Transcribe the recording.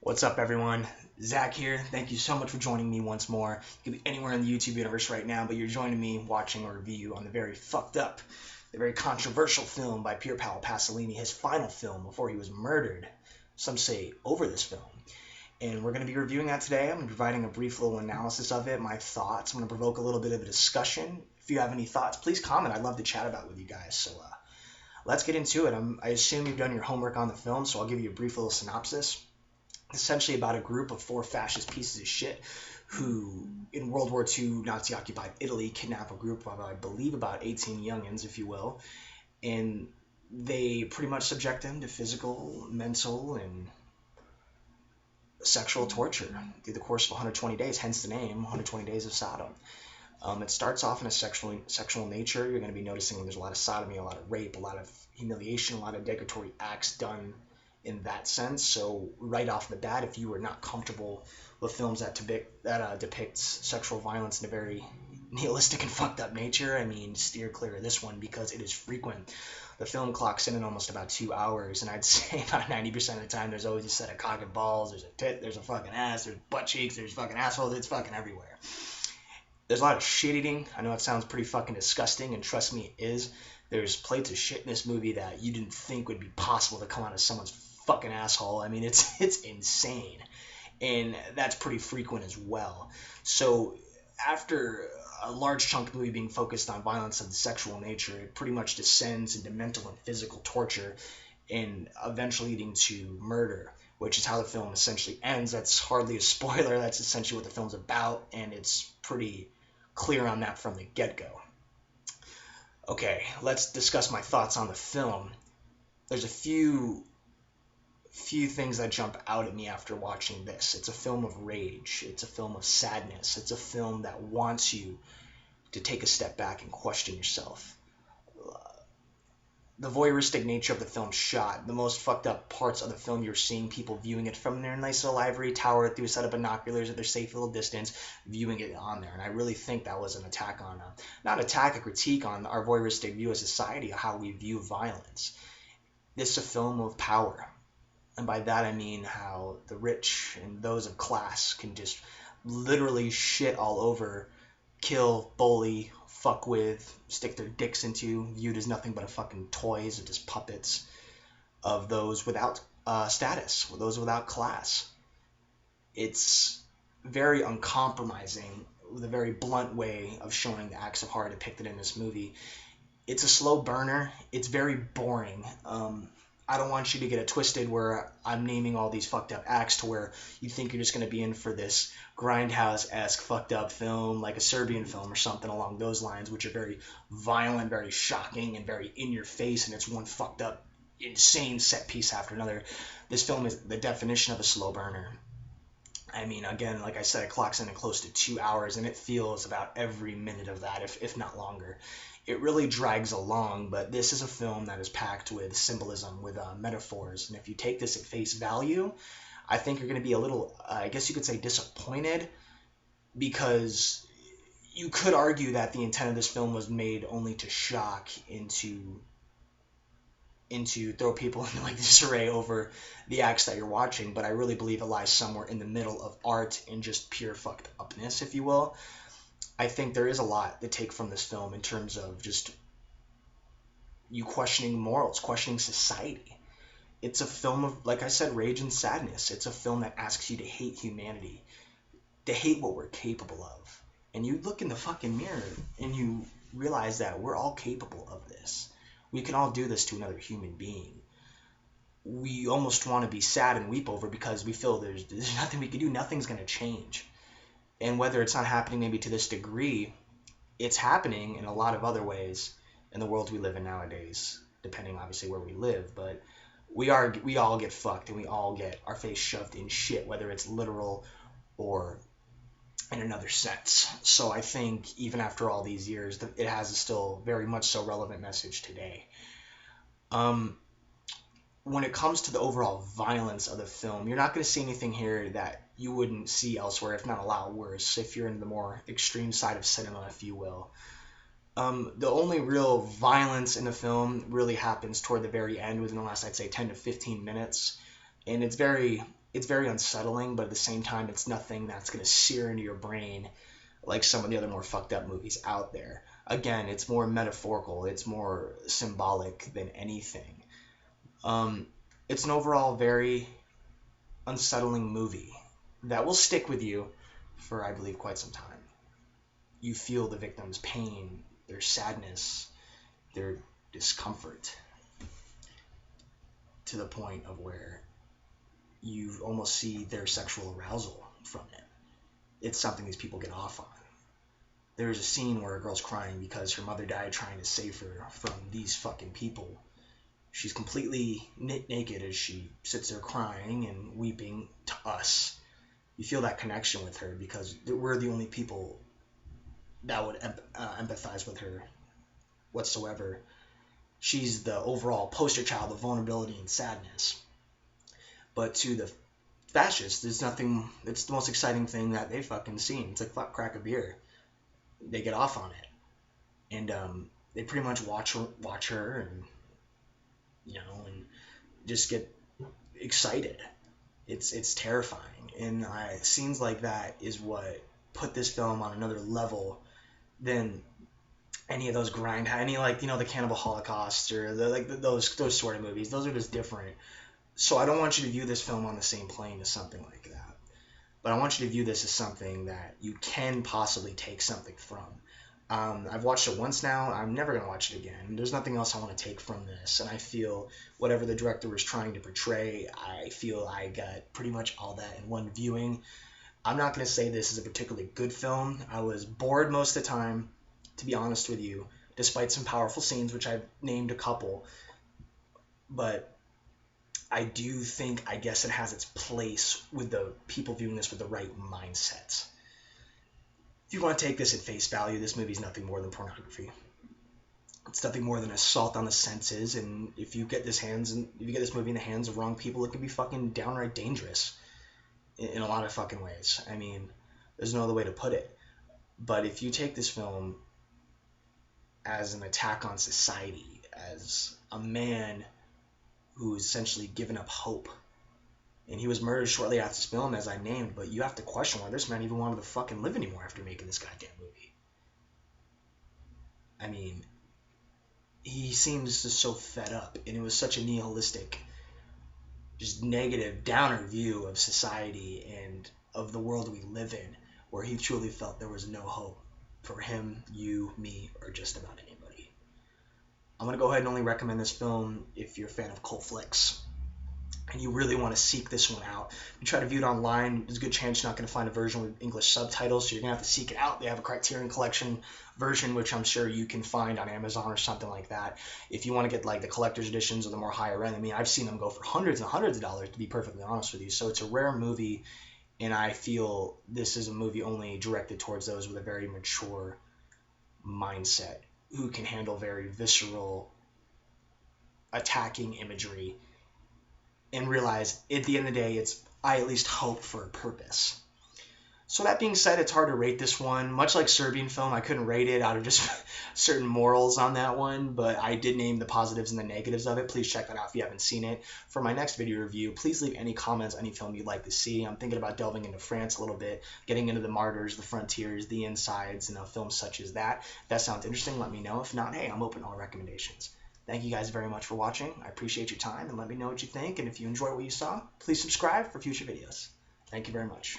What's up, everyone? Zack here. Thank you so much for joining me once more. You could be anywhere in the YouTube universe right now, but you're joining me watching a review on the very fucked up, the very controversial film by Pier Paolo Pasolini, his final film before he was murdered. Some say over this film. And we're going to be reviewing that today. I'm providing a brief little analysis of it, my thoughts. I'm going to provoke a little bit of a discussion. If you have any thoughts, please comment. I'd love to chat about it with you guys. So let's get into it. I assume you've done your homework on the film, so I'll give you a brief little synopsis. Essentially about a group of four fascist pieces of shit who, in World War II, Nazi-occupied Italy, kidnap a group of, I believe, about 18 youngins, if you will, and they pretty much subject them to physical, mental, and sexual torture through the course of 120 days, hence the name, 120 Days of Sodom. It starts off in a sexual nature. You're going to be noticing there's a lot of sodomy, a lot of rape, a lot of humiliation, a lot of degradatory acts done in that sense. So right off the bat, if you are not comfortable with films that depicts sexual violence in a very nihilistic and fucked up nature, I mean, steer clear of this one because it is frequent. The film clocks in almost about 2 hours, and I'd say about 90% of the time there's always a set of cock and balls, there's a tit, there's a fucking ass, there's butt cheeks, there's fucking assholes, it's fucking everywhere. There's a lot of shit eating. I know it sounds pretty fucking disgusting, and trust me, it is. There's plates of shit in this movie that you didn't think would be possible to come out of someone's fucking asshole. I mean, it's insane, and that's pretty frequent as well. So after a large chunk of the movie being focused on violence of the sexual nature, it pretty much descends into mental and physical torture, and eventually leading to murder, which is how the film essentially ends. That's hardly a spoiler. That's essentially what the film's about, and it's pretty clear on that from the get-go. Okay, let's discuss my thoughts on the film. There's a few things that jump out at me after watching this. It's a film of rage. It's a film of sadness. It's a film that wants you to take a step back and question yourself. The voyeuristic nature of the film shot, the most fucked up parts of the film, you're seeing people viewing it from their nice little ivory tower through a set of binoculars at their safe little distance, viewing it on there. And I really think that was an attack on, not attack, a critique on our voyeuristic view as society, how we view violence. This is a film of power. And by that I mean how the rich and those of class can just literally shit all over, kill, bully, fuck with, stick their dicks into, viewed as nothing but a fucking toys or just puppets of those without status, or those without class. It's very uncompromising, with a very blunt way of showing the acts of horror depicted in this movie. It's a slow burner. It's very boring. I don't want you to get it twisted where I'm naming all these fucked up acts to where you think you're just going to be in for this grindhouse-esque fucked up film, like a Serbian film or something along those lines, which are very violent, very shocking, and very in your face, and it's one fucked up, insane set piece after another. This film is the definition of a slow burner. I mean, again, like I said, it clocks in at close to 2 hours, and it feels about every minute of that, if not longer. It really drags along, but this is a film that is packed with symbolism, with metaphors, and if you take this at face value, I think you're going to be a little, I guess you could say, disappointed, because you could argue that the intent of this film was made only to shock, into throw people into like disarray over the acts that you're watching, but I really believe it lies somewhere in the middle of art and just pure fucked upness, if you will. I think there is a lot to take from this film in terms of just you questioning morals, questioning society. It's a film of, like I said, rage and sadness. It's a film that asks you to hate humanity, to hate what we're capable of. And you look in the fucking mirror and you realize that we're all capable of this. We can all do this to another human being. We almost want to be sad and weep over because we feel there's nothing we can do, nothing's going to change. And whether it's not happening maybe to this degree, it's happening in a lot of other ways in the world we live in nowadays, depending obviously where we live. But we all get fucked, and we all get our face shoved in shit, whether it's literal or in another sense. So I think even after all these years, it has a still very much so relevant message today. When it comes to the overall violence of the film, you're not going to see anything here that you wouldn't see elsewhere, if not a lot worse, if you're in the more extreme side of cinema, if you will. The only real violence in the film really happens toward the very end, within the last, I'd say, 10 to 15 minutes. And it's very it's very unsettling, but at the same time, it's nothing that's going to sear into your brain like some of the other more fucked up movies out there. Again, it's more metaphorical, it's more symbolic than anything. It's an overall very unsettling movie that will stick with you for, I believe, quite some time. You feel the victim's pain, their sadness, their discomfort, to the point of where you almost see their sexual arousal from it. It's something these people get off on. There's a scene where a girl's crying because her mother died trying to save her from these fucking people. She's completely naked as she sits there crying and weeping to us. You feel that connection with her because we're the only people that would empathize with her whatsoever. She's the overall poster child of vulnerability and sadness. But to the fascists, there's nothing. It's the most exciting thing that they've fucking seen. It's like fuck crack a beer. They get off on it, and they pretty much watch her, and and just get excited. It's terrifying, and scenes like that is what put this film on another level than any of those the Cannibal Holocaust or those sort of movies. Those are just different. So I don't want you to view this film on the same plane as something like that. But I want you to view this as something that you can possibly take something from. I've watched it once now. I'm never going to watch it again. There's nothing else I want to take from this. And I feel whatever the director was trying to portray, I feel I got pretty much all that in one viewing. I'm not going to say this is a particularly good film. I was bored most of the time, to be honest with you, despite some powerful scenes, which I've named a couple. But I do think, I guess it has its place with the people viewing this with the right mindsets. If you want to take this at face value, this movie is nothing more than pornography. It's nothing more than assault on the senses, and if you get this movie in the hands of wrong people, it can be fucking downright dangerous in a lot of fucking ways. I mean, there's no other way to put it. But if you take this film as an attack on society, as a man who's essentially given up hope, and he was murdered shortly after this film, as I named, but you have to question why this man even wanted to fucking live anymore after making this goddamn movie. I mean, he seems just so fed up, and it was such a nihilistic, just negative, downer view of society and of the world we live in, where he truly felt there was no hope for him, you, me, or just about anybody. I'm going to go ahead and only recommend this film if you're a fan of cult flicks and you really want to seek this one out. If you try to view it online, there's a good chance you're not going to find a version with English subtitles, so you're going to have to seek it out. They have a Criterion Collection version, which I'm sure you can find on Amazon or something like that. If you want to get like the collector's editions or the more higher end, I mean, I've seen them go for hundreds and hundreds of dollars, to be perfectly honest with you. So it's a rare movie, and I feel this is a movie only directed towards those with a very mature mindset who can handle very visceral, attacking imagery and realize at the end of the day, I at least hope for a purpose. So that being said, it's hard to rate this one. Much like Serbian film, I couldn't rate it out of just certain morals on that one, but I did name the positives and the negatives of it. Please check that out if you haven't seen it. For my next video review, please leave any comments, any film you'd like to see. I'm thinking about delving into France a little bit, getting into the Martyrs, the Frontiers, the Insides, and films such as that. If that sounds interesting, let me know. If not, hey, I'm open to all recommendations. Thank you guys very much for watching. I appreciate your time, and let me know what you think. And if you enjoyed what you saw, please subscribe for future videos. Thank you very much.